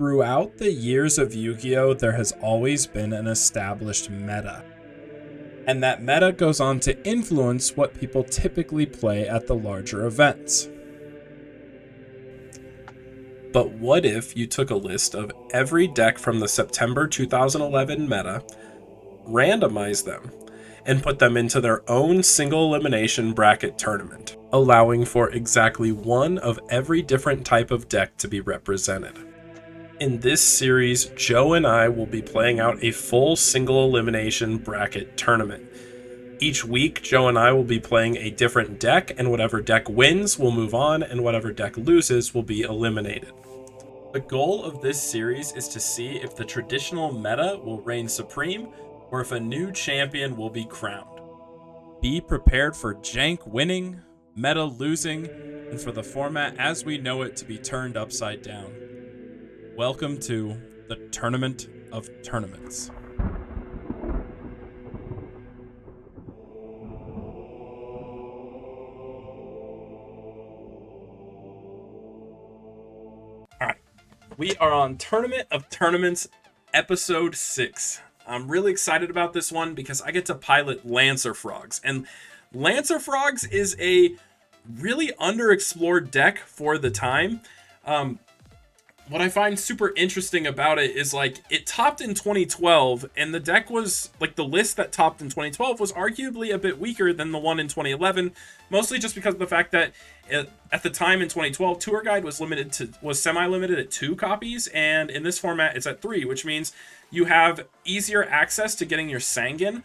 Throughout the years of Yu-Gi-Oh, there has always been an established meta. And that meta goes on to influence what people typically play at the larger events. But what if you took a list of every deck from the September 2011 meta, randomized them, and put them into their own single elimination bracket tournament, allowing for exactly one of every different type of deck to be represented? In this series, Joe and I will be playing out a full single elimination bracket tournament. Each week, Joe and I will be playing a different deck, and whatever deck wins will move on, and whatever deck loses will be eliminated. The goal of this series is to see if the traditional meta will reign supreme, or if a new champion will be crowned. Be prepared for jank winning, meta losing, and for the format as we know it to be turned upside down. Welcome to the Tournament of Tournaments. Alright, we are on Tournament of Tournaments episode 6. I'm really excited about this one because I get to pilot Lancer Frogs. And Lancer Frogs is a really underexplored deck for the time. What I find super interesting about it is like it topped in 2012, and the deck was like the list that topped in 2012 was arguably a bit weaker than the one in 2011, mostly just because of the fact that at the time in 2012, Tour Guide was semi-limited at 2 copies, and in this format it's at 3, which means you have easier access to getting your Sangan.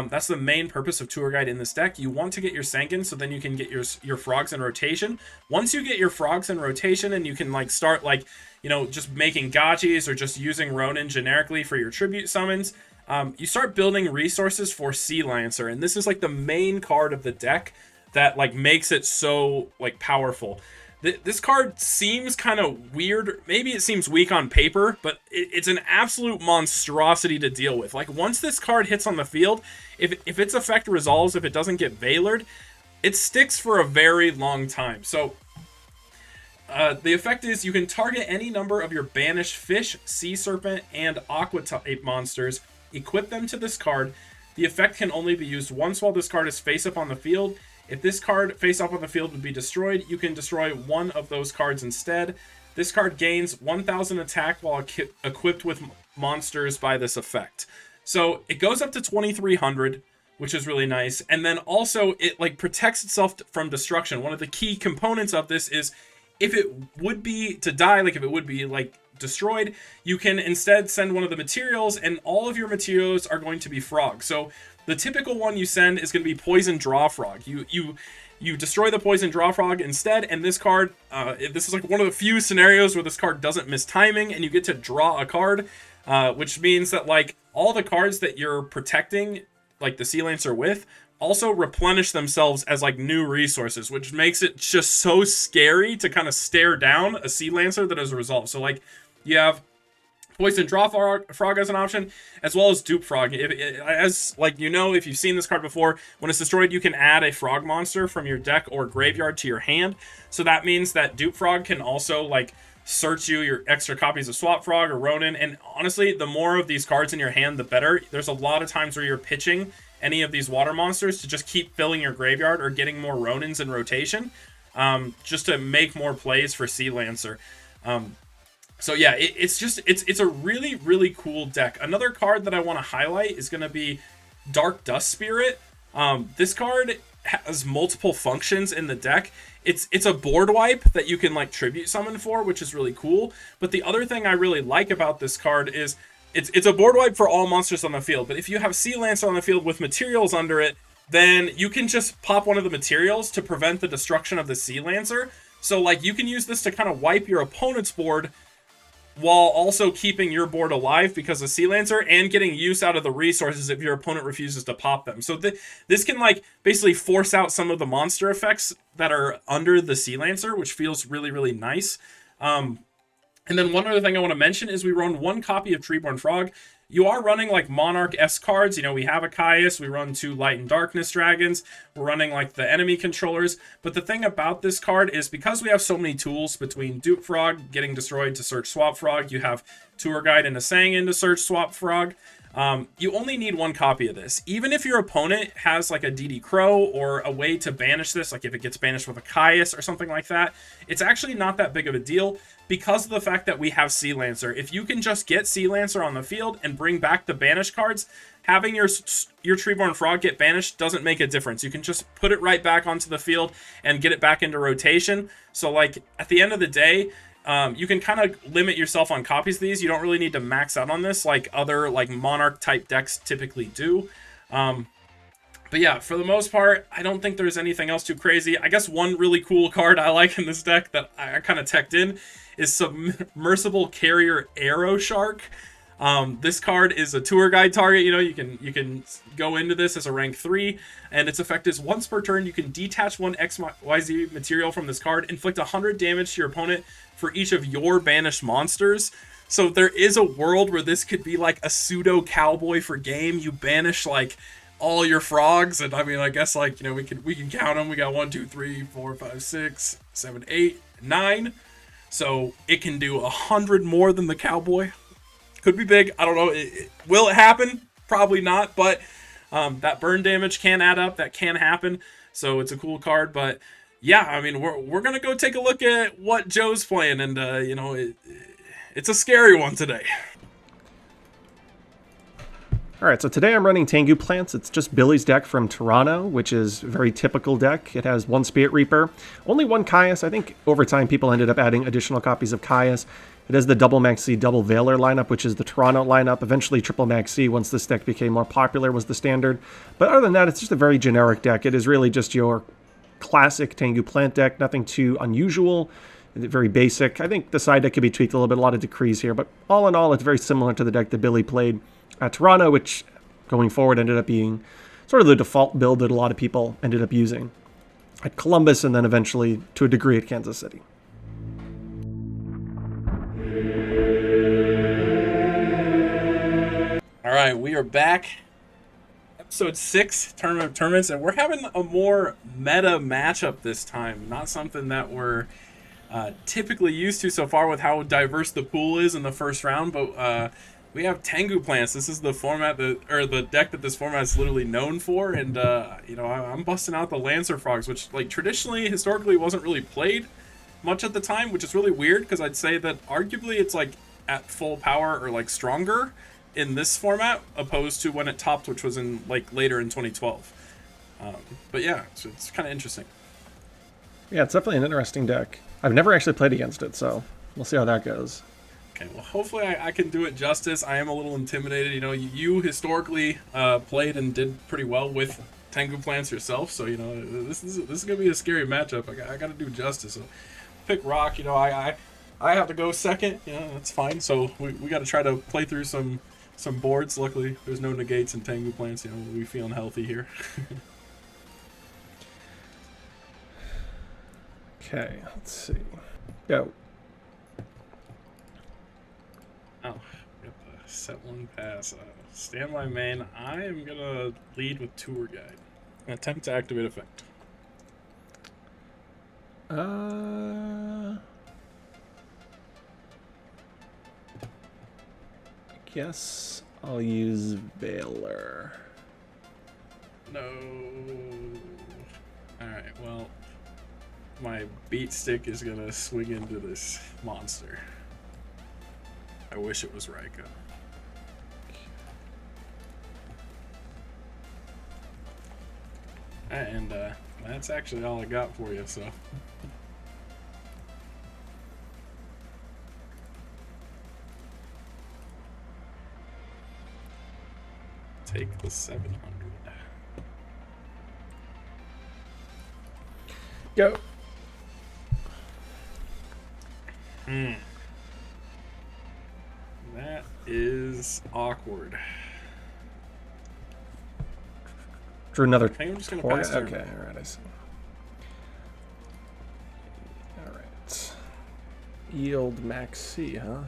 That's the main purpose of Tour Guide in this deck. You want to get your Sangan so then you can get your Frogs in rotation. Once you get your Frogs in rotation and you can like start like, you know, just making gachis or just using Ronin generically for your tribute summons, you start building resources for Sea Lancer. And this is like the main card of the deck that like makes it so like powerful. This card seems kind of weird. Maybe it seems weak on paper, but it's an absolute monstrosity to deal with. Like once this card hits on the field, if its effect resolves, if it doesn't get Veilered, it sticks for a very long time. So the effect is you can target any number of your banished fish, sea serpent, and aqua type monsters, equip them to this card. The effect can only be used once while this card is face up on the field. If this card face up on the field would be destroyed, you can destroy one of those cards instead. This card gains 1000 attack while equipped with monsters by this effect. So it goes up to 2300, which is really nice. And then also it like protects itself from destruction. One of the key components of this is if it would be to die, like if it would be like destroyed, you can instead send one of the materials, and all of your materials are going to be frogs. So the typical one you send is going to be Poison Draw Frog. You destroy the Poison Draw Frog instead, and this card, this is like one of the few scenarios where this card doesn't miss timing, and you get to draw a card, which means that like all the cards that you're protecting, like the Sea Lancer with, also replenish themselves as like new resources, which makes it just so scary to kind of stare down a Sea Lancer that is resolved. So like you have Poison Draw Frog as an option, as well as Dupe Frog. As like you know, if you've seen this card before, when it's destroyed, you can add a frog monster from your deck or graveyard to your hand. So that means that Dupe Frog can also like search you your extra copies of Swap Frog or Ronin. And honestly, the more of these cards in your hand, the better. There's a lot of times where you're pitching any of these water monsters to just keep filling your graveyard or getting more Ronins in rotation, just to make more plays for Sea Lancer. So yeah, it's a really, really cool deck. Another card that I want to highlight is going to be Dark Dust Spirit. This card has multiple functions in the deck. It's a board wipe that you can like tribute summon for, which is really cool. But the other thing I really like about this card is it's a board wipe for all monsters on the field. But if you have Sea Lancer on the field with materials under it, then you can just pop one of the materials to prevent the destruction of the Sea Lancer. So like you can use this to kind of wipe your opponent's board while also keeping your board alive because of Sea Lancer, and getting use out of the resources if your opponent refuses to pop them. So this can like basically force out some of the monster effects that are under the Sea Lancer, which feels really, really nice. And then one other thing I want to mention is we run one copy of Treeborn Frog. You are running like Monarch S cards. You know, we have a Caius, we run 2 Light and Darkness Dragons, we're running like the enemy controllers. But the thing about this card is because we have so many tools between Dupe Frog getting destroyed to search Swap Frog, you have Tour Guide and a Sangin to search Swap Frog. You only need 1 copy of this. Even if your opponent has like a DD Crow or a way to banish this, like if it gets banished with a Caius or something like that, it's actually not that big of a deal because of the fact that we have Sea Lancer. If you can just get Sea Lancer on the field and bring back the banished cards, having your Treeborn Frog get banished doesn't make a difference. You can just put it right back onto the field and get it back into rotation. So like at the end of the day, you can kind of limit yourself on copies of these. You don't really need to max out on this like other like Monarch type decks typically do. But yeah, for the most part, I don't think there's anything else too crazy. I guess one really cool card I like in this deck that I kind of teched in is Submersible Carrier Arrow Shark. This card is a tour guide target. You know, you can go into this as a rank 3, and its effect is once per turn, you can detach 1 XYZ material from this card, inflict 100 damage to your opponent for each of your banished monsters. So there is a world where this could be like a pseudo cowboy for game. You banish like all your frogs, and I mean, I guess like, you know, we can count them. We got 1, 2, 3, 4, 5, 6, 7, 8, 9. So it can do 100 more than the cowboy. Could be big. I don't know. Will it happen? Probably not. But that burn damage can add up. That can happen. So it's a cool card. But yeah, I mean, we're gonna go take a look at what Joe's playing, and you know, it's a scary one today. Alright, so today I'm running Tengu Plants. It's just Billy's deck from Toronto, which is a very typical deck. It has 1 Spirit Reaper, only 1 Caius. I think over time people ended up adding additional copies of Caius. It has the double Maxi, double Veiler lineup, which is the Toronto lineup. Eventually triple Maxi, once this deck became more popular, was the standard. But other than that, it's just a very generic deck. It is really just your classic Tengu Plant deck, nothing too unusual. Very basic. I think the side deck could be tweaked a little bit, a lot of decrees here, but all in all, it's very similar to the deck that Billy played at Toronto, which going forward ended up being sort of the default build that a lot of people ended up using at Columbus and then eventually to a degree at Kansas City. All right, we are back. Episode 6, Tournament of Tournaments, and we're having a more meta matchup this time. Not something that we're typically used to so far with how diverse the pool is in the first round, but we have Tengu Plants. This is the format or the deck that this format is literally known for, and you know, I'm busting out the Lancer Frogs, which like traditionally, historically, wasn't really played much at the time, which is really weird because I'd say that arguably it's like at full power or like stronger in this format opposed to when it topped, which was in like later in 2012. But yeah, so it's kind of interesting. Yeah, it's definitely an interesting deck. I've never actually played against it, so we'll see how that goes. Okay, well, hopefully I can do it justice. I am a little intimidated. You know, you historically played and did pretty well with Tengu Plants yourself, so you know this is gonna be a scary matchup. I got to do justice. So pick Rock. You know, I have to go second. You know, that's fine. So we got to try to play through some boards. Luckily, there's no negates in Tengu Plants. You know, we feeling healthy here. Okay, let's see. Go. Oh, got the set 1 pass. Stand by main. I am gonna lead with Tour Guide. Attempt to activate effect. I guess I'll use Veiler. No. Alright, well, my beat stick is gonna swing into this monster. I wish it was Raikou. And that's actually all I got for you, so. Take the 700. Go. That is awkward. Drew another. I think I'm just gonna pass turn. Okay, alright, I see. Alright. Yield Max C, huh?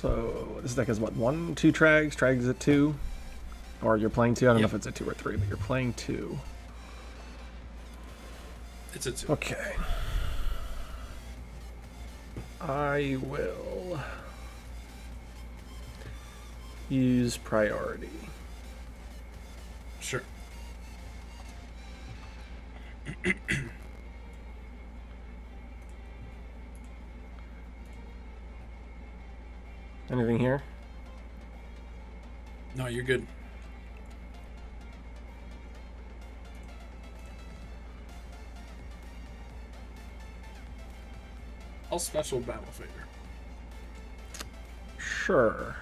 So this deck is what, 1, 2 Trags? Trags at 2? Or you're playing 2? I don't know if it's a 2 or 3, but you're playing 2. It's a 2. Okay. I will use priority. Sure. Anything here? No, you're good. I'll special battle fader. Sure.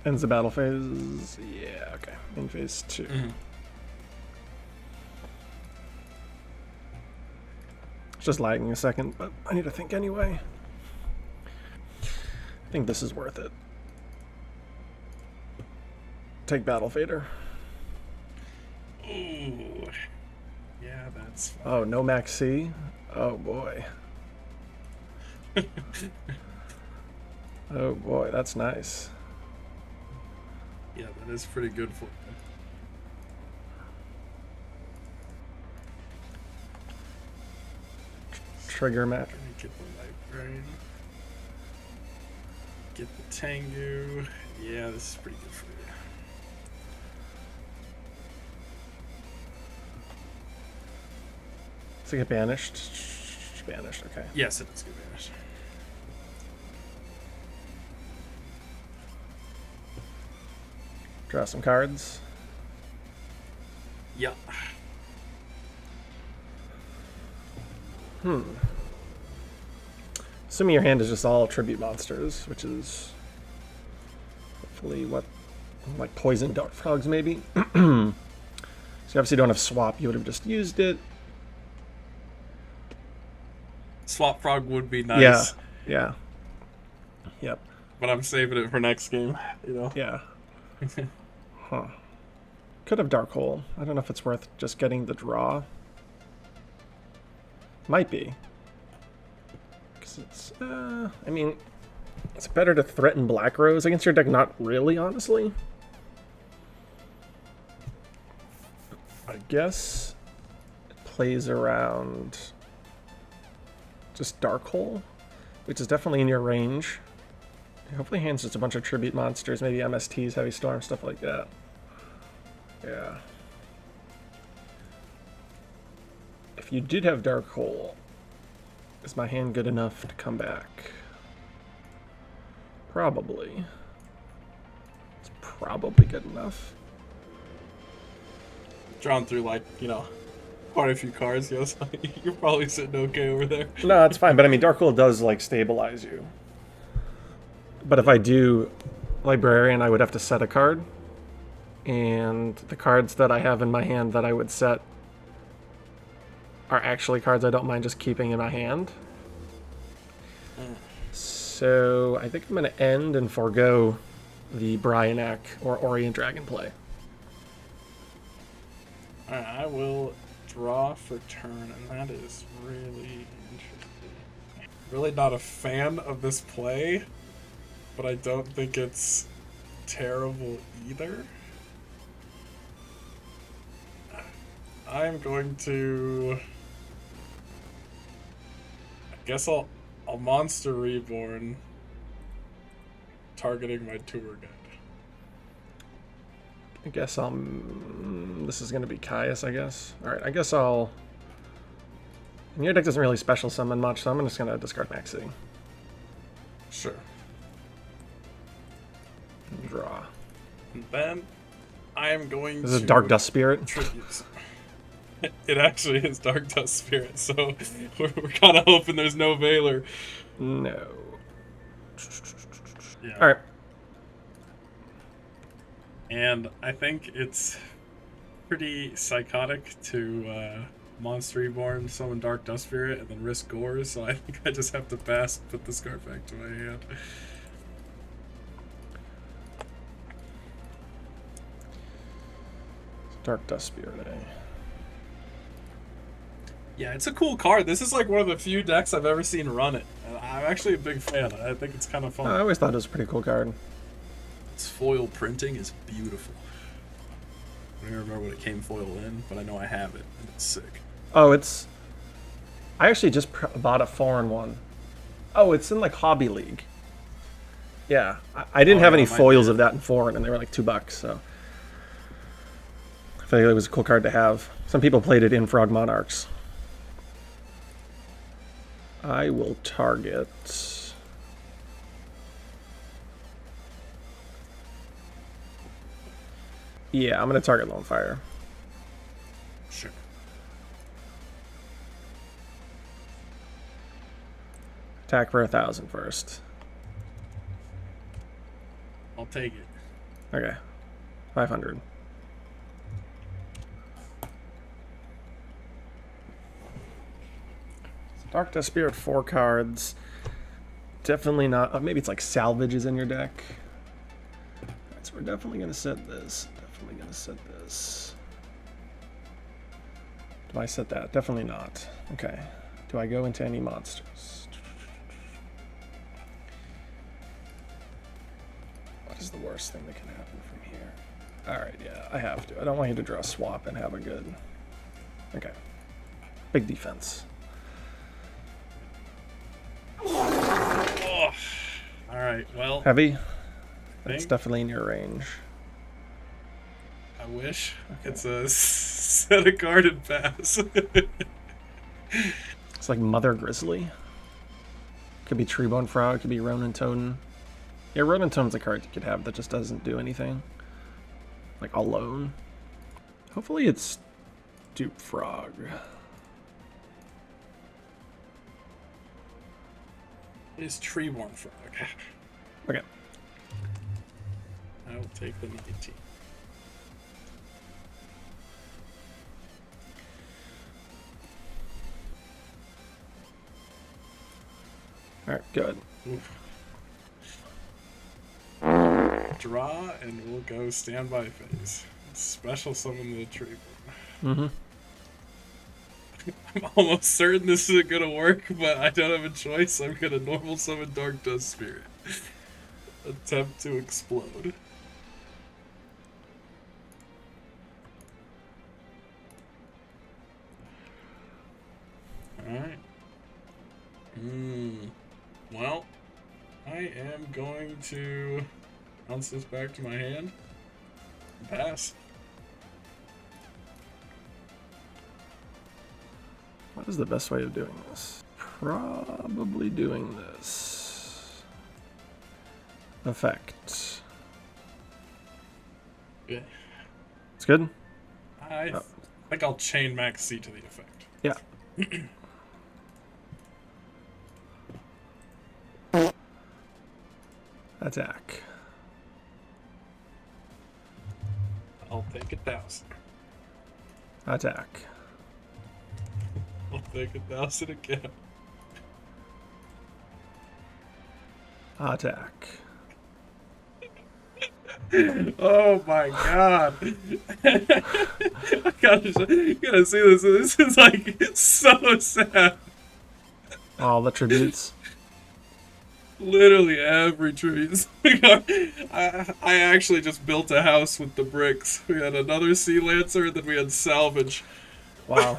Ends the battle phase. Yeah, okay. In phase 2. Mm-hmm. It's just lagging a second, but I need to think anyway. I think this is worth it. Take battle fader. Ooh. Yeah, that's fine. Oh, no max C? Oh boy. Oh boy, that's nice. Yeah, that is pretty good for you. Trigger match. Let me get the librarian. Get the Tengu. Yeah, this is pretty good for you. Does it get banished? Banished, okay. Yes, it does get banished. Draw some cards. Yeah. Assuming your hand is just all tribute monsters, which is hopefully what, like poison dart frogs maybe. So you obviously don't have swap, you would have just used it. Swap frog would be nice. Yeah. Yep. But I'm saving it for next game, you know? Yeah. Huh. Could have Dark Hole. I don't know if it's worth just getting the draw. Might be. Because it's, I mean, it's better to threaten Black Rose against your deck. Not really, honestly. I guess it plays around just Dark Hole, which is definitely in your range. Hopefully hands just a bunch of tribute monsters, maybe MSTs, Heavy Storm, stuff like that. Yeah. If you did have Dark Hole, is my hand good enough to come back? Probably. It's probably good enough. Drawn through, like, you know, quite a few cards, you know, so you're probably sitting okay over there. No, that's fine, but I mean, Dark Hole does, like, stabilize you. But if I do Librarian, I would have to set a card. And the cards that I have in my hand that I would set are actually cards I don't mind just keeping in my hand. So I think I'm going to end and forego the Bryanak or Orient Dragon play. Alright, I will draw for turn, and that is really interesting. Really not a fan of this play, but I don't think it's terrible either. I'm going to... I guess I'll Monster Reborn, targeting my tour guide. I guess this is going to be Caius, I guess. Alright, I guess I'll... And your deck doesn't really special summon much, so I'm just going to discard Maxi. Sure. And draw. And then I am going to... This is Dark Dust Spirit. Tributes. It actually is Dark Dust Spirit, so we're kind of hoping there's no Veiler. No. Yeah. Alright. And I think it's pretty psychotic to Monster Reborn, summon Dark Dust Spirit, and then risk Gores, so I think I just have to pass, put this card back to my hand. Dark Dust Spirit, eh? Yeah, it's a cool card. This is like one of the few decks I've ever seen run it. And I'm actually a big fan. I think it's kind of fun. I always thought it was a pretty cool card. Its foil printing is beautiful. I don't remember what it came foil in, but I know I have it, and it's sick. Oh, it's... I actually just bought a foreign one. Oh, it's in like Hobby League. Yeah, I didn't have any foils of that in foreign, and they were like $2, so... I feel like it was a cool card to have. Some people played it in Frog Monarchs. I will target... Yeah, I'm going to target Lone Fire. Sure. Attack for 1,000 first. I'll take it. Okay. 500. Dark Death Spirit, 4 cards. Definitely not... maybe it's like Salvage is in your deck. Alright, so we're definitely going to set this. Definitely going to set this. Do I set that? Definitely not. Okay. Do I go into any monsters? What is the worst thing that can happen from here? Alright, yeah, I have to. I don't want you to draw a swap and have a good... Okay. Big defense. Oh. Alright, well... Heavy? That's definitely in your range. I wish. Okay. It's a set a card and pass. It's like Mother Grizzly. Could be Treebone Frog, could be Ronin Totem. Yeah, Ronin Totem's a card you could have that just doesn't do anything. Like alone. Hopefully it's Dupe Frog. It's Treeborn Frog. Okay. I will take the 19. Alright, good. Oof. Draw, and we'll go standby phase. Special summon the Treeborn. Mm-hmm. I'm almost certain this isn't gonna work, but I don't have a choice. I'm gonna normal summon Dark Dust Spirit. Attempt to explode. Alright. Well, I am going to bounce this back to my hand and pass. What is the best way of doing this? Probably doing this. Effect. Yeah. It's good? I think I'll chain max C to the effect. Yeah. Attack. I'll take 1,000. Attack. I'll take 1,000 again. Attack. Oh my god. I gotta see this. This is like so sad. All the tributes. Literally every tree. I actually just built a house with the bricks. We had another Sea Lancer, and then we had Salvage. Wow.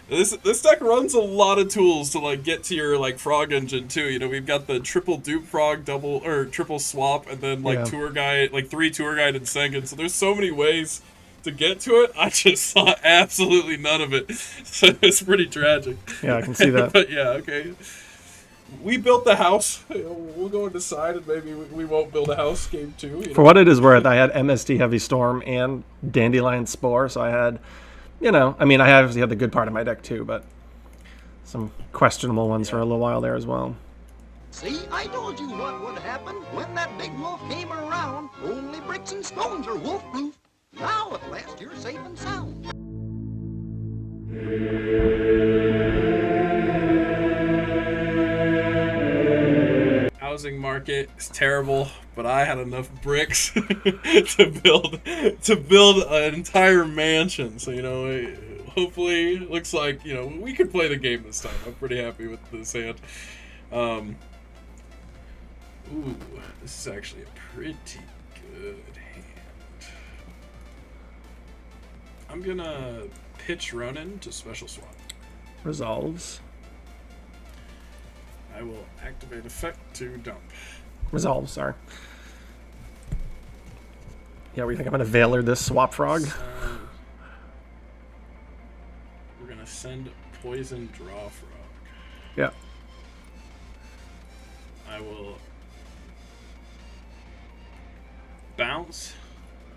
This deck runs a lot of tools to like get to your like frog engine too. You know, we've got the triple dupe frog, double or triple swap, and then like tour guide, like 3 tour guide and Sengen. So there's so many ways to get to it. I just saw absolutely none of it. So it's pretty tragic. Yeah, I can see that. But yeah, okay. We built the house. We'll go and decide, and maybe we won't build a house game 2. You know? For what it is worth, I had MST Heavy Storm and Dandelion Spore, so I had, you know, I mean, I obviously had the good part of my deck too, but some questionable ones for a little while there as well. See, I told you what would happen when that big wolf came around. Only bricks and stones are wolf-proof. Now at last you're safe and sound. Housing market is terrible, but I had enough bricks to build an entire mansion. So you know, Hopefully, looks like, we could play the game this time. I'm pretty happy with this hand. Ooh, this is actually a pretty good hand. I'm gonna pitch Ronin to special swap. Resolves. I will activate effect to dump. Resolves, sorry. Yeah, we think I'm gonna Veiler this Swap Frog? We're gonna send Poison Draw Frog. Yeah. I will bounce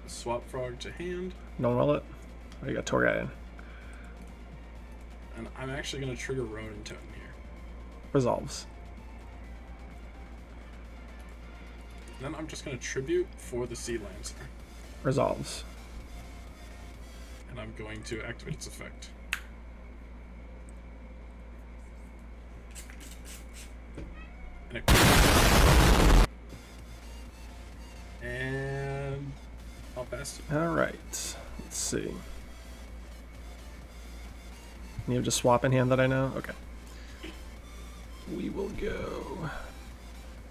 Swap Frog to hand. No roll it. Oh, you got Torgayan. And I'm actually gonna trigger Ronin Totem here. Resolves. Then I'm just gonna tribute for the Sea Lancer. Resolves. And I'm going to activate its effect. And I'll pass it. Alright. Let's see. You have just swap in hand that I know? Okay. We will go.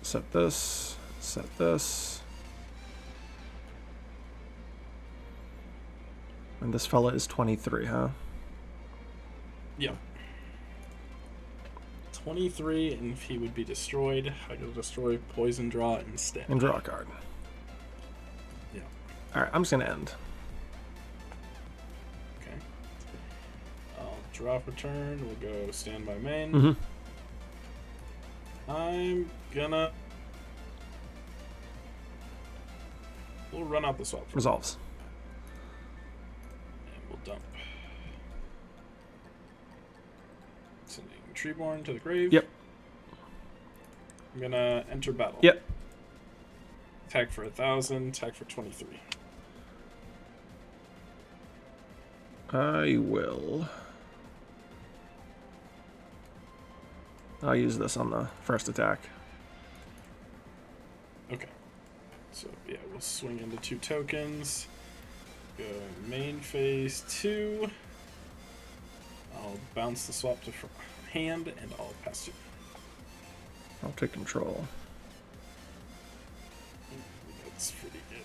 Set this. Set this. And this fella is 23, huh? Yeah. 23, and if he would be destroyed, I could destroy Poison Draw instead. And draw a card. Yeah. Alright, I'm just gonna end. Okay. I'll drop a turn. We'll go standby main. Mm-hmm. I'm gonna... We'll run out the swap. Resolves. And we'll dump. Sending Treeborn to the grave. Yep. I'm gonna enter battle. Yep. Attack for 1,000, attack for 23. I will. I'll use this on the first attack. Okay. So, yeah, we'll swing into 2 tokens. Go main phase 2. I'll bounce the swap to hand, and I'll pass 2. I'll take control. That's pretty good.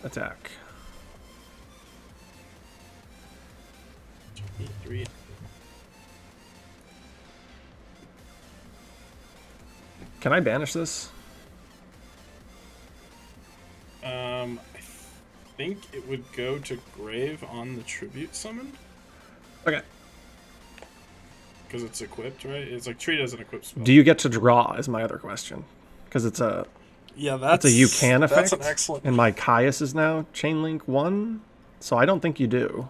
Attack. 3. Can I banish this? I think it would go to grave on the tribute summon. Okay. Because it's equipped, right? It's like tree doesn't equip spell. Do you get to draw is my other question. Because it's a that's a you can effect. That's an excellent. And my Caius is now Chainlink 1. So I don't think you do.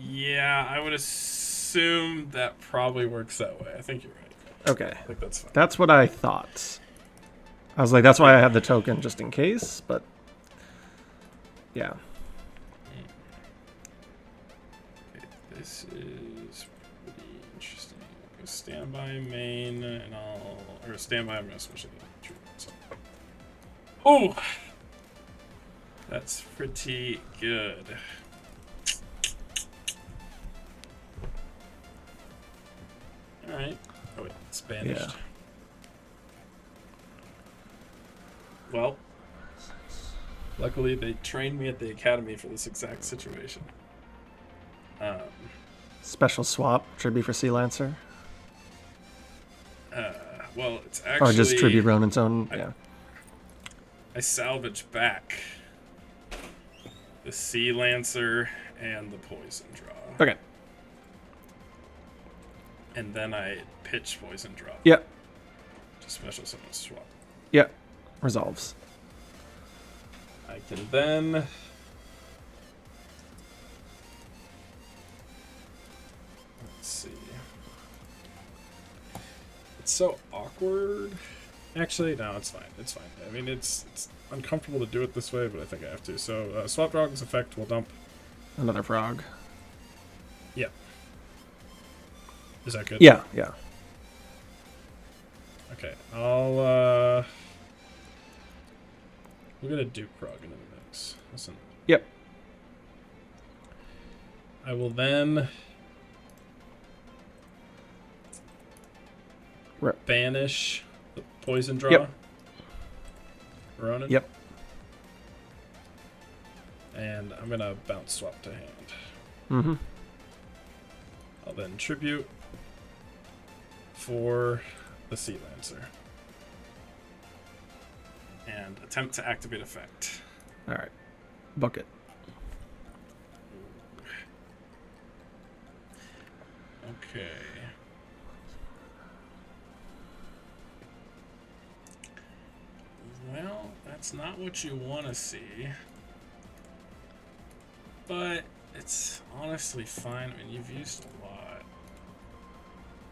Yeah, I would assume that probably works that way. I think you're right. Okay. I think that's fine. That's what I thought. I was like, that's why I have the token just in case, but yeah. Okay, this is pretty interesting. I'll go standby main, and or standby. I'm gonna switch it to true. So. Oh, that's pretty good. All right. Oh wait, it's banished. Yeah. Well, luckily they trained me at the academy for this exact situation. Special swap, tribute for Sea Lancer. Well, it's actually... Or just tribute Ronin's own, yeah. I salvage back the Sea Lancer and the Poison Draw. Okay. And then I pitch Poison Draw. Yep. To special summon swap. Yep. Resolves. I can then... Let's see. It's so awkward. Actually, no, it's fine. It's fine. I mean, it's uncomfortable to do it this way, but I think I have to. So, Swap Dog's effect will dump. Another frog. Yeah. Is that good? Yeah, yeah. Okay. I'll We're gonna do Krog into the mix. Listen. Yep. I will then banish the poison draw. Yep. Ronan. Yep. And I'm gonna bounce swap to hand. Mm-hmm. I'll then tribute for the Sea Lancer. And attempt to activate effect. All right. Bucket. Okay. Well, that's not what you want to see. But it's honestly fine. I mean, you've used a lot.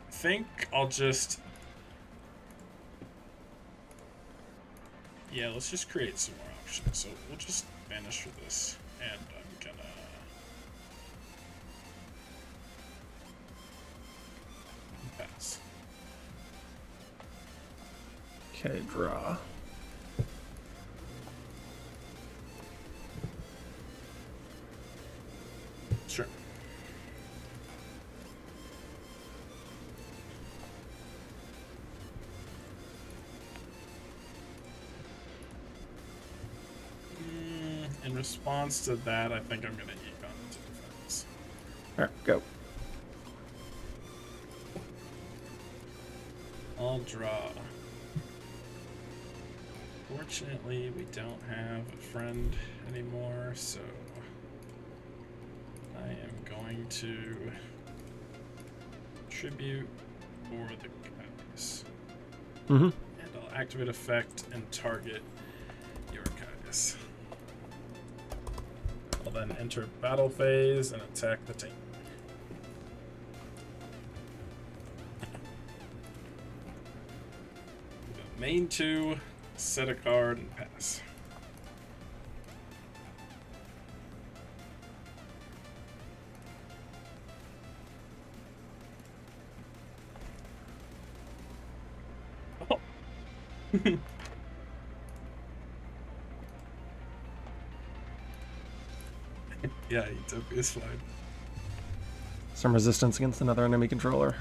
I think I'll just... Yeah, let's just create some more options. So we'll just banish for this. And I'm gonna... pass. Okay, draw. Sure. In response to that, I think I'm gonna econ into defense. All right, go. I'll draw. Fortunately, we don't have a friend anymore, so I am going to tribute for the Caius. Mm-hmm. And I'll activate effect and target your Caius. I'll then enter battle phase and attack the team. Main 2, set a card, and pass. Oh. Yeah, Utopia is fine. Some resistance against another enemy controller.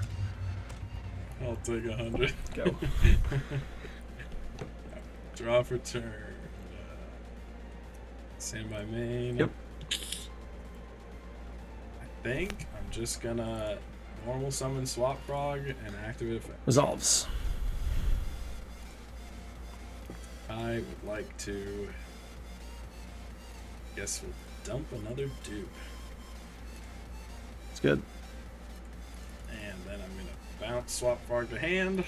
I'll take 100. Go. Draw for turn. Stand by main. Yep. I think I'm just gonna normal summon Swap Frog and activate effect. Resolves. I would like to. Guess we'll dump another dupe. It's good. And then I'm gonna bounce Swap Frog to hand.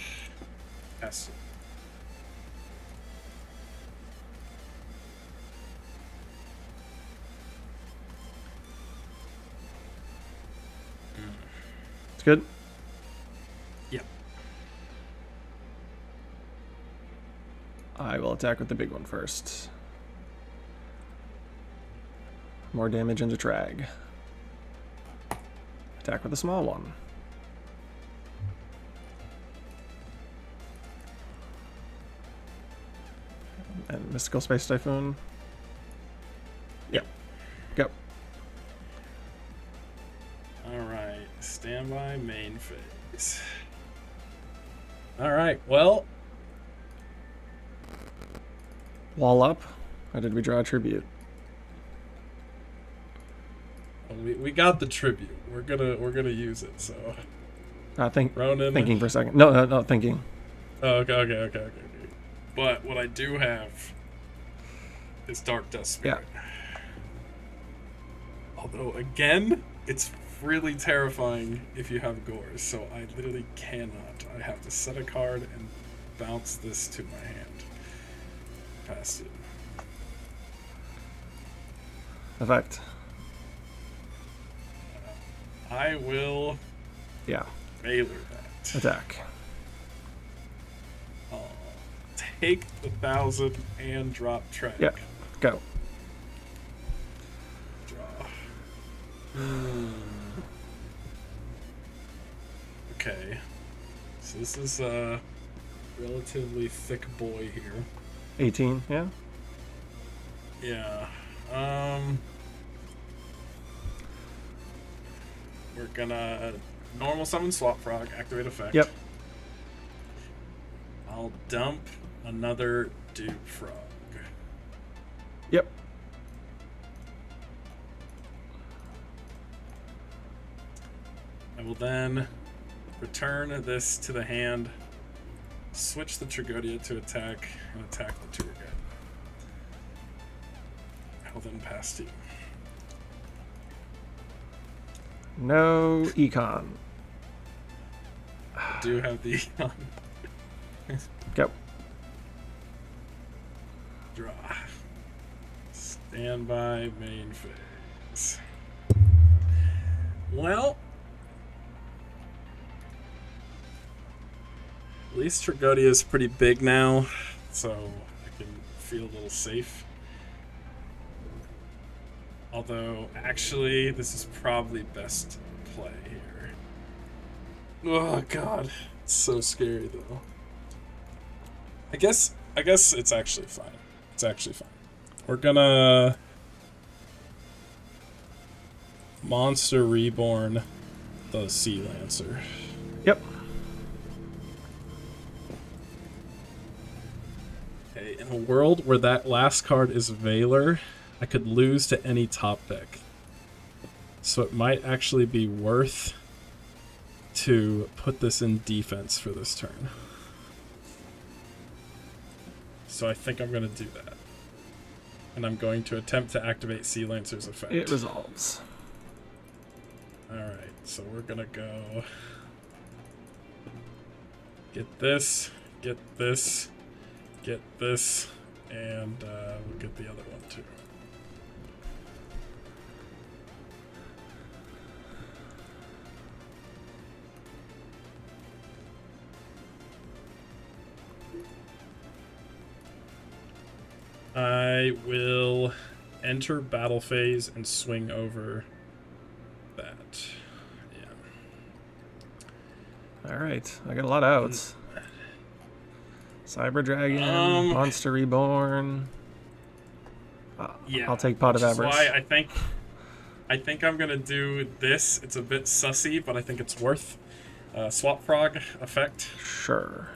Pass. It's good. Yep. I will attack with the big one first. More damage into Trag. Attack with the small one. And Mystical Space Typhoon. Yep. Go. Alright, standby main phase. Alright, well, Wall up. Or did we draw a tribute? we got the tribute. We're gonna use it, so Ronan. Thinking for a second. No, thinking. Oh, okay. But what I do have is Dark Dust Spirit. Yeah. Although again, it's really terrifying if you have Gores, so I literally cannot. I have to set a card and bounce this to my hand. Pass it. Effect. I will Yeah. mailer that. Attack. I'll take the 1,000 and drop track. Yeah. Go. Draw. Okay. So this is a relatively thick boy here. 18. Yeah. Yeah. We're gonna normal summon Swap Frog, activate effect. Yep. I'll dump another Dupe Frog. Yep. I will then return this to the hand, switch the Tragodia to attack, and attack the tour guide. I will then pass to you. No econ. I do have the Go. draw. Standby main phase. Well, at least Tragodia is pretty big now, so I can feel a little safe. Although, actually, this is probably best play here. Oh god, it's so scary though. I guess it's actually fine. It's actually fine. We're gonna Monster Reborn the Sea Lancer. Yep. Okay, in a world where that last card is Valor, I could lose to any top deck. So it might actually be worth to put this in defense for this turn. So I think I'm going to do that. And I'm going to attempt to activate Sea Lancer's effect. It resolves. Alright, so we're going to go... Get this, get this, get this, and we'll get the other one too. I will enter battle phase and swing over that. Yeah. All right, I got a lot of outs. Cyber Dragon, Monster Reborn. Yeah. I'll take Pot of Which is Avarice. why I think I'm gonna do this. It's a bit sussy, but I think it's worth. Swap Frog effect. Sure.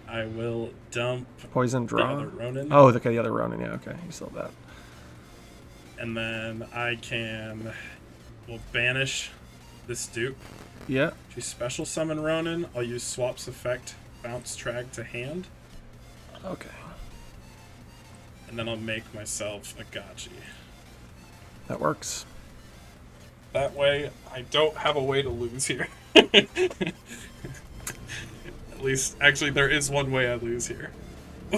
I will dump Poison the draw. other Ronin. Oh, okay, the other Ronin. Yeah, okay, you still have that. And then I will banish this dupe. Yeah. To special summon Ronin, I'll use Swap's effect, bounce Trag to hand, Okay. and then I'll make myself a Gachi. That works. That way, I don't have a way to lose here. At least, actually, there is one way I lose here.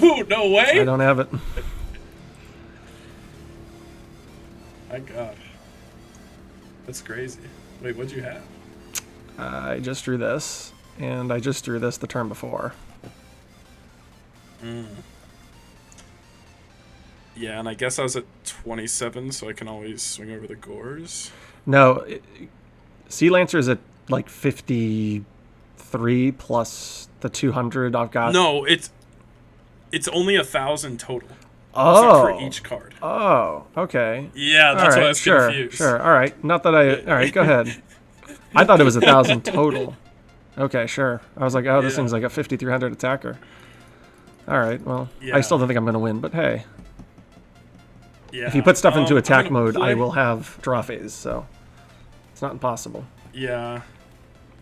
Ooh, no way! I don't have it. My god. That's crazy. Wait, what'd you have? I just drew this, and I just drew this the turn before. Yeah, and I guess I was at 27, so I can always swing over the Gores. No, Sea Lancer is at like 53 plus the 200 I've got. No, it's only 1,000 total. Oh. For each card. Oh, okay. Yeah, that's why I was sure, confused. Sure, all right. Not that I... All right, go ahead. I thought it was 1,000 total. Okay, sure. I was like, oh, this Yeah. thing's like a 5,300 attacker. All right, well, I Yeah. still don't think I'm going to win, but hey. Yeah. If you put stuff into I'm attack gonna mode, play- I will have draw phase, so it's not impossible. Yeah.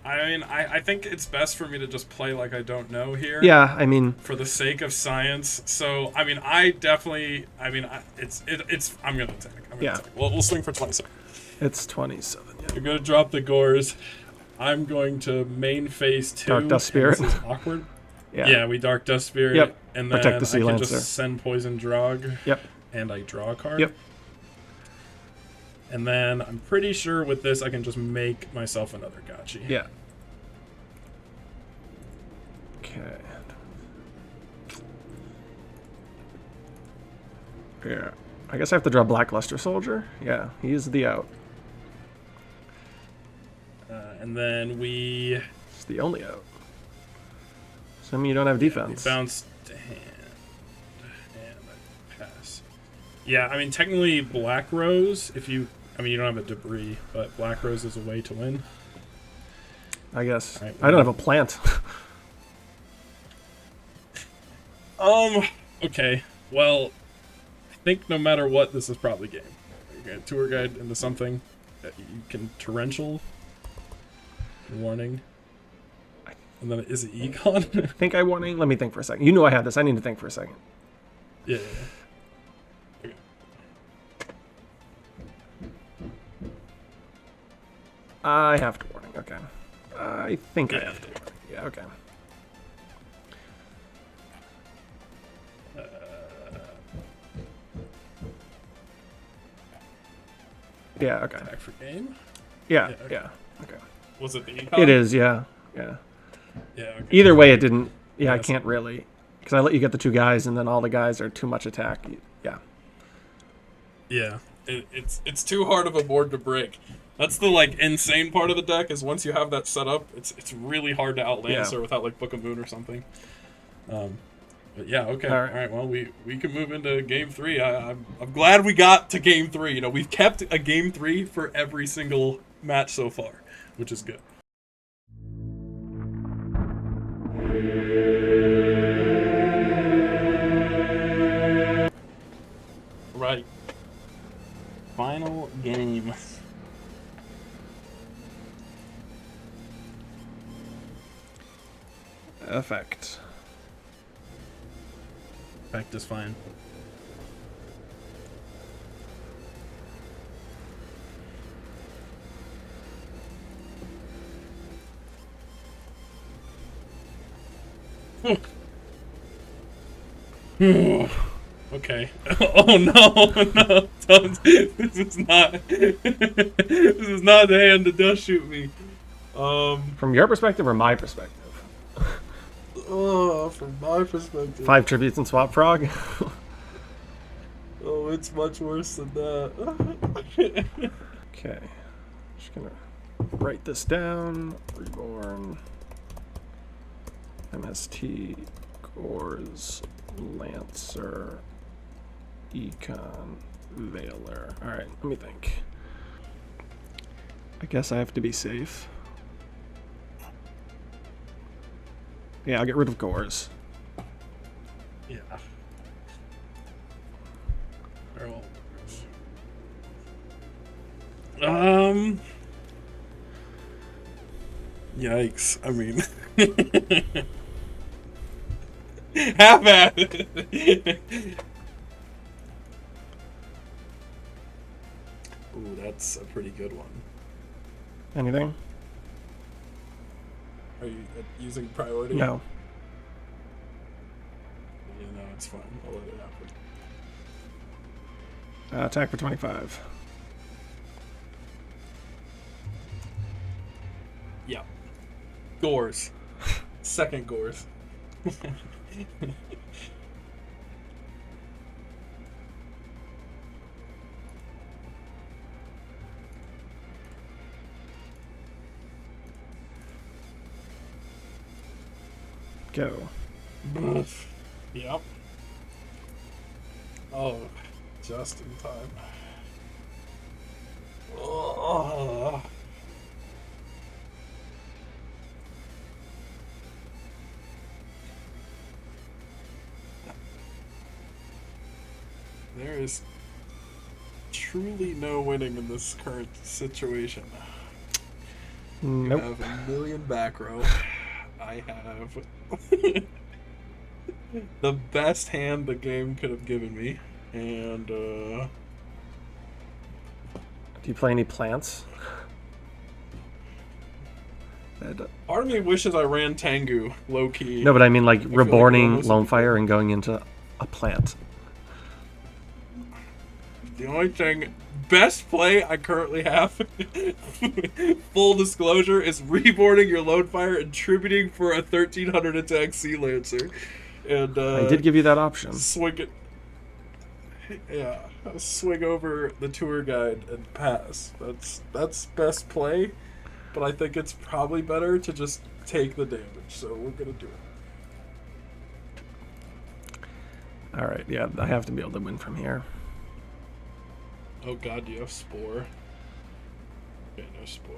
I mean, I think it's best for me to just play like I don't know here. Yeah, I mean... For the sake of science. So, I mean, I'm going to attack. I'm going to attack. We'll swing for 27. It's 27, yeah. You're going to drop the Gores. I'm going to main phase 2. Dark Dust Spirit. This is awkward. Yeah. Yeah, we Dark Dust Spirit. Yep. And then Protect the Sea I can Lancer. just send Poison Drog. Yep. And I draw a card. Yep. And then I'm pretty sure with this I can just make myself another Gachi. Yeah. Okay. Yeah. I guess I have to draw Blackluster Soldier. Yeah, he's the out. And then we It's the only out. Assuming you don't have defense. bounce to hand. And I Yeah, I mean, technically Black Rose, if you... I mean, you don't have a debris, but Black Rose is a way to win. I guess. Right, I don't have a plant. Okay. Well, I think no matter what, this is probably game. Okay, tour guide into something that you can torrential. Warning. And then is it econ? I think I warning. Let me think for a second. You know I have this. I need to think for a second. Yeah. Okay. I have to warning. Okay. I think I have to warning. Yeah, okay. Yeah, okay. Attack for game? Yeah, okay. yeah. Okay. Was it the econ? It is, yeah. Yeah. Yeah, okay. Either way, it didn't. Yeah, I Yes. can't really. Because I let you get the 2 guys, and then all the guys are too much attack. Yeah. Yeah. It's too hard of a board to break. That's the like insane part of the deck is once you have that set up, it's really hard to outlancer Yeah. without like Book of Moon or something. But yeah, okay, All all right. right. Well, we can move into game 3. I'm glad we got to game 3. You know, we've kept a game 3 for every single match so far, which is good. Right. Final game. Effect. Effect is fine. Okay. Oh no, no! Don't, this is not. This is not the hand that does shoot me. From your perspective or my perspective? Oh, from my perspective. 5 tributes and swap frog? Oh, it's much worse than that. Okay. Just gonna write this down. Reborn. MST. Gores. Lancer. Econ. Veiler. Alright, let me think. I guess I have to be safe. Yeah, I'll get rid of Gores. Yeah. Yikes. I mean. Have at it. Ooh, that's a pretty good one. Anything? Are you using priority? No. Yeah, no, it's fine. I'll let it happen. Attack for 25. Yeah. Gores. Second Gores. Go. Yep. Oh, just in time. Oh. There is truly no winning in this current situation. Nope. You have a million back row. I have the best hand the game could have given me, and Do you play any plants? part of me wishes I ran Tengu low key. No, but I mean like feel like reborning almost Lone would be Fire and going into a plant. The only thing, best play I currently have, full disclosure, is reboarding your Lone Fire and tributing for a 1300 attack Sea Lancer. And I did give you that option. swing it. Yeah, swing over the tour guide and pass. That's best play, but I think it's probably better to just take the damage. So we're gonna do it. All right, yeah, I have to be able to win from here. Oh god, do you have Spore? Okay, no Spore.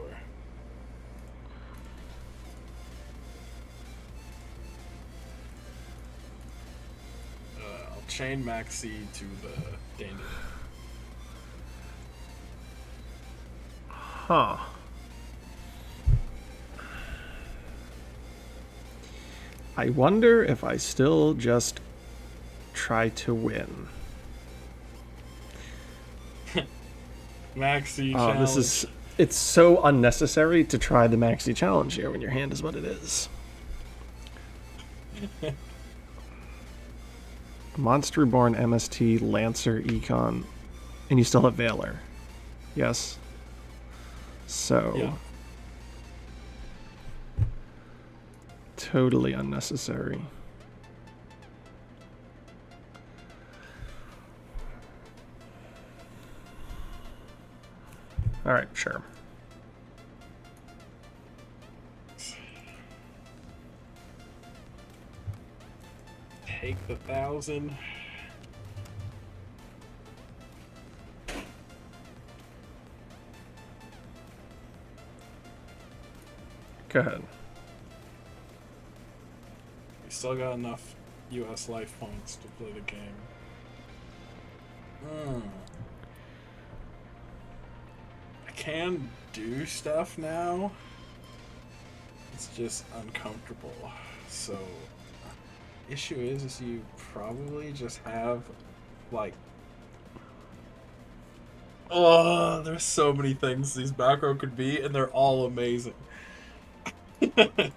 I'll chain Maxi to the Dandy. Huh. I wonder if I still just try to win. Maxi Oh, challenge. it's so unnecessary to try the Maxi challenge here when your hand is what it is. Monster Reborn, MST, Lancer, Econ, and you still have Valor. Yes. So Yeah. totally unnecessary. All right, sure. Take the 1,000. Go ahead. We still got enough US life points to play the game. I can do stuff now. It's just uncomfortable. So, issue is you probably just have, like... Oh, there's so many things these back row could be, and they're all amazing. Okay,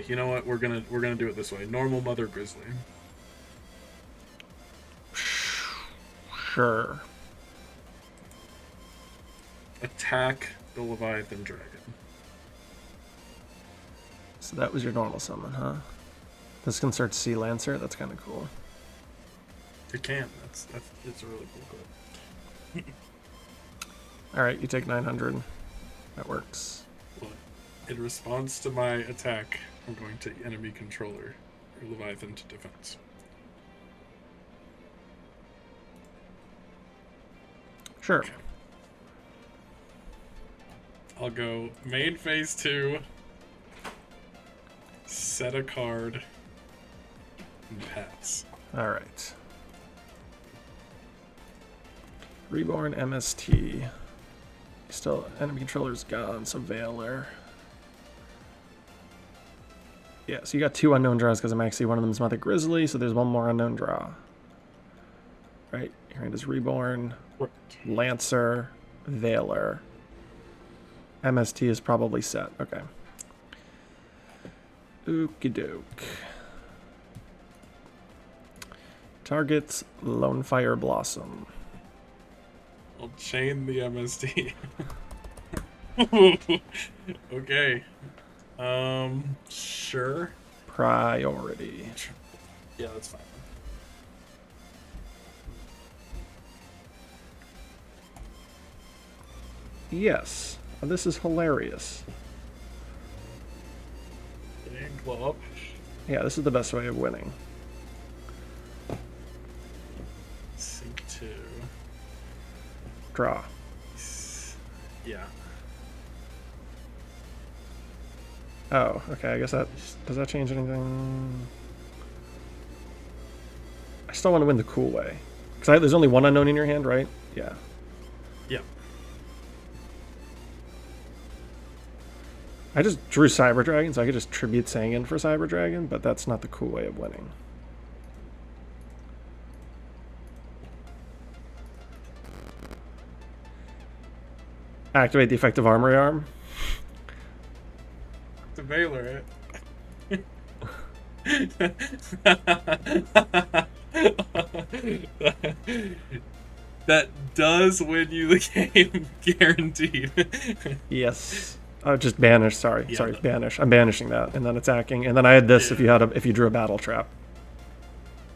you know what? We're gonna do it this way. Normal Mother Grizzly. Sure. Attack the Leviathan Dragon. So that was your normal summon, huh? This can start Sea Lancer. That's kind of cool. It can. It's a really cool card. All right, you take 900. That works. But in response to my attack, I'm going to enemy controller or Leviathan to defense. Sure. Okay. I'll go main phase 2, set a card, and pass. All right. Reborn MST. Still, enemy controller's gone, so Valor. Yeah, so you got 2 unknown draws because I'm actually one of them is Mother Grizzly, so there's one more unknown draw. Right, your hand is Reborn, Right. Lancer, Valor. MST is probably set. Okay. Okie doke. Targets Lone Fire Blossom. I'll chain the MSD. Okay. Sure. Priority. Yeah, that's fine. Yes. Oh, this is hilarious. And glow up. Yeah, this is the best way of winning. Sync 2. Draw. Yeah. Oh, okay. I guess that... Does that change anything? I still want to win the cool way. Because there's only one unknown in your hand, right? Yeah. Yeah. I just drew Cyber Dragon, so I could just tribute Sangin for Cyber Dragon, but that's not the cool way of winning. Activate the effective Armory Arm. The Valor, that does win you the game, guaranteed. Yes. Oh, just banish. Sorry, Yeah, sorry, no. banish. I'm banishing that, and then attacking, and then I had this if you had if you drew a battle trap.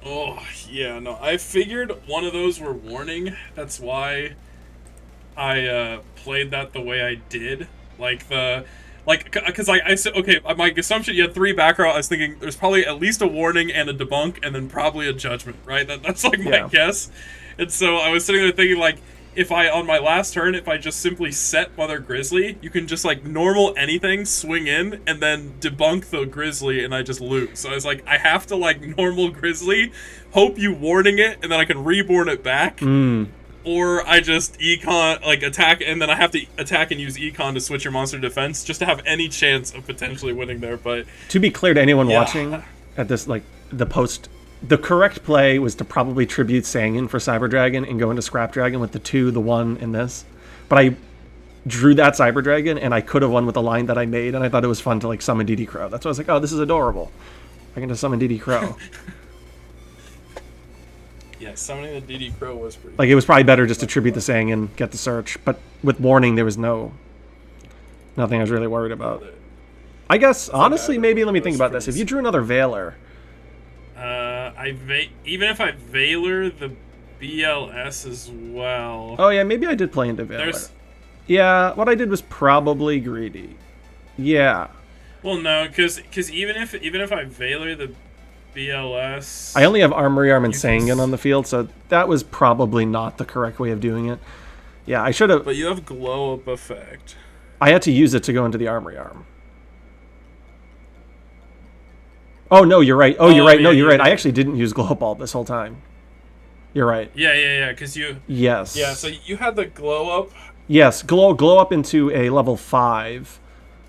Oh, yeah, no. I figured one of those were warning. That's why I played that the way I did. Like, Like, because I said, okay, my assumption, you had 3 back row. I was thinking there's probably at least a warning and a debunk, and then probably a judgment, right? That's like my guess. And so I was sitting there thinking, like, if I, on my last turn, if I just simply set Mother Grizzly, you can just, like, normal anything, swing in, and then debunk the Grizzly, and I just loot. So I was like, I have to, like, normal Grizzly, hope you warning it, and then I can reborn it back. Or I just econ, like, attack, and then I have to attack and use econ to switch your monster defense, just to have any chance of potentially winning there. But to be clear to anyone watching at this, like, the correct play was to probably tribute Sangin for Cyber Dragon and go into Scrap Dragon with the 2, the 1, and this. But I drew that Cyber Dragon, and I could have won with the line that I made, and I thought it was fun to, like, summon DD Crow. That's why I was like, oh, this is adorable. I can just summon DD Crow. Yeah, summoning the DD Crow was pretty... Like, it was probably better just to tribute the Sangin, get the search. But with warning, there was nothing I was really worried about. I guess, honestly, maybe let me think about this. If you drew another Veiler... even if I Veiler the BLS as well. Oh yeah, maybe I did play into Veiler. Yeah, what I did was probably greedy. Yeah. Well, no, because even if I Veiler the BLS, I only have Armory Arm and Sangin on the field, so that was probably not the correct way of doing it. Yeah, I should have. But you have Glow Up effect. I had to use it to go into the Armory Arm. Oh, no, you're right. Oh, you're right. No, you're right. I actually didn't use Glow Ball this whole time. You're right. Yeah, because you... Yes. Yeah, so you had the Glow Up. Yes, glow up into a level 5.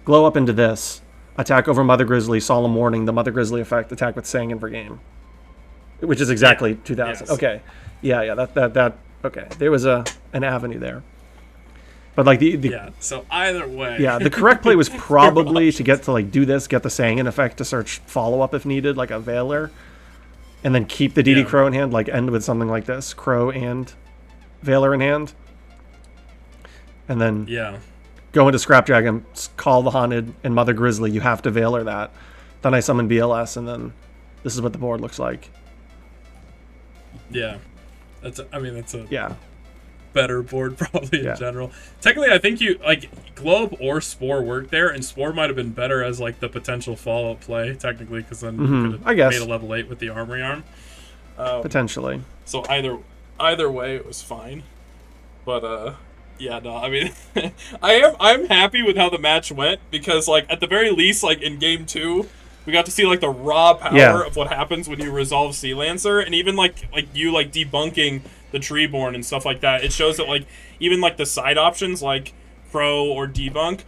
Glow up into this. Attack over Mother Grizzly, Solemn Warning, the Mother Grizzly effect, attack with Sangin for game. Which is exactly 2000. Yes. Okay. Yeah, that okay. There was an avenue there. But like yeah, so either way. Yeah, the correct play was probably to get to like do this, get the Sangin effect to search follow-up if needed, like a Veiler, and then keep the DD Crow in hand, like end with something like this, Crow and Veiler in hand. And then go into Scrap Dragon, call the Haunted, and Mother Grizzly. You have to Veiler that. Then I summon BLS, and then this is what the board looks like. Yeah. That's a better board probably in general. Technically, I think you like Globe or Spore worked there, and Spore might have been better as like the potential follow-up play technically, because then you could have made a level 8 with the Armory Arm. Potentially. So either way, it was fine. But yeah, no, I mean, I'm happy with how the match went, because like at the very least, like in game 2, we got to see like the raw power of what happens when you resolve Sea Lancer, and even like you like debunking the Treeborn and stuff like that. It shows that like even like the side options like Pro or Debunk,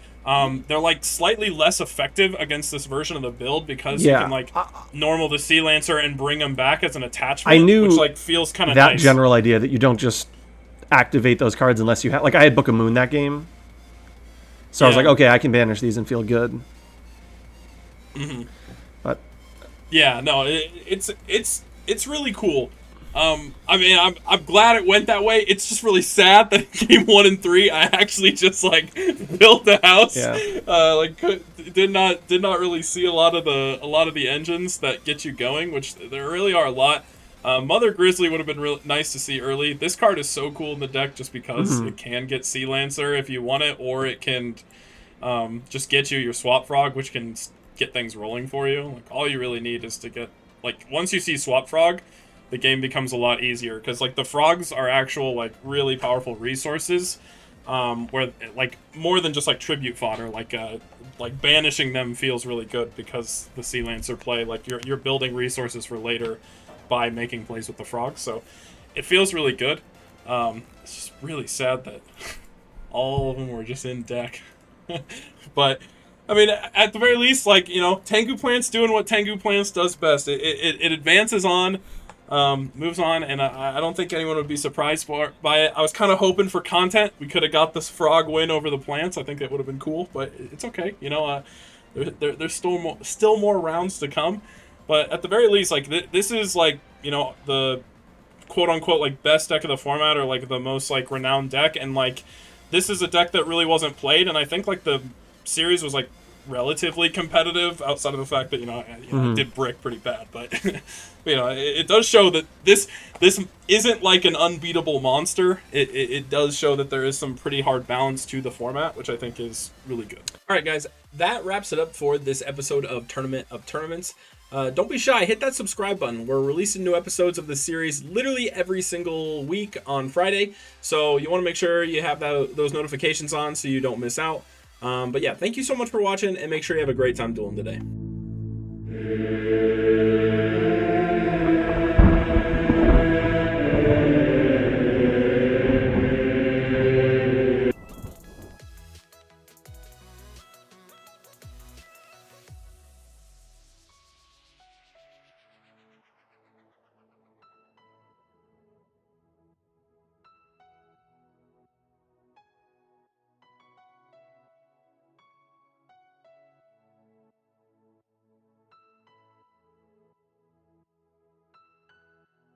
they're like slightly less effective against this version of the build, because you can like normal the Sea Lancer and bring them back as an attachment. I knew which like feels kind of that nice. General idea that you don't just activate those cards unless you have, like I had Book of Moon that game, so I was like, okay, I can banish these and feel good. But yeah, no, it's really cool. I mean, I'm glad it went that way. It's just really sad that in game 1 and 3, I actually just like built the house. Did not really see a lot of the engines that get you going, which there really are a lot. Mother Grizzly would have been real nice to see early. This card is so cool in the deck just because it can get Sea Lancer if you want it, or it can just get you your Swap Frog, which can get things rolling for you. Like all you really need is to get like once you see Swap Frog, the game becomes a lot easier, because like the frogs are actual like really powerful resources, where like more than just like tribute fodder. Like banishing them feels really good, because the Sea Lancer play, like you're building resources for later by making plays with the frogs, so it feels really good. It's just really sad that all of them were just in deck. But I mean, at the very least, like, you know, Tengu Plant's doing what Tengu Plants does best. It advances on, moves on, and I don't think anyone would be surprised by it. I was kind of hoping for content. We could have got this frog win over the plants. I think that would have been cool, but it's okay. You know, there's still more rounds to come. But at the very least, like, this is, like, you know, the quote-unquote, like, best deck of the format, or, like, the most, like, renowned deck. And, like, this is a deck that really wasn't played. And I think, like, the series was, like, relatively competitive outside of the fact that I did brick pretty bad, but it does show that this isn't like an unbeatable monster. It does show that there is some pretty hard balance to the format, which I think is really good. All right, guys, that wraps it up for this episode of Tournament of Tournaments. Don't be shy, hit that subscribe button. We're releasing new episodes of this series literally every single week on Friday, so you want to make sure you have those notifications on so you don't miss out. But yeah, thank you so much for watching, and make sure you have a great time dueling today.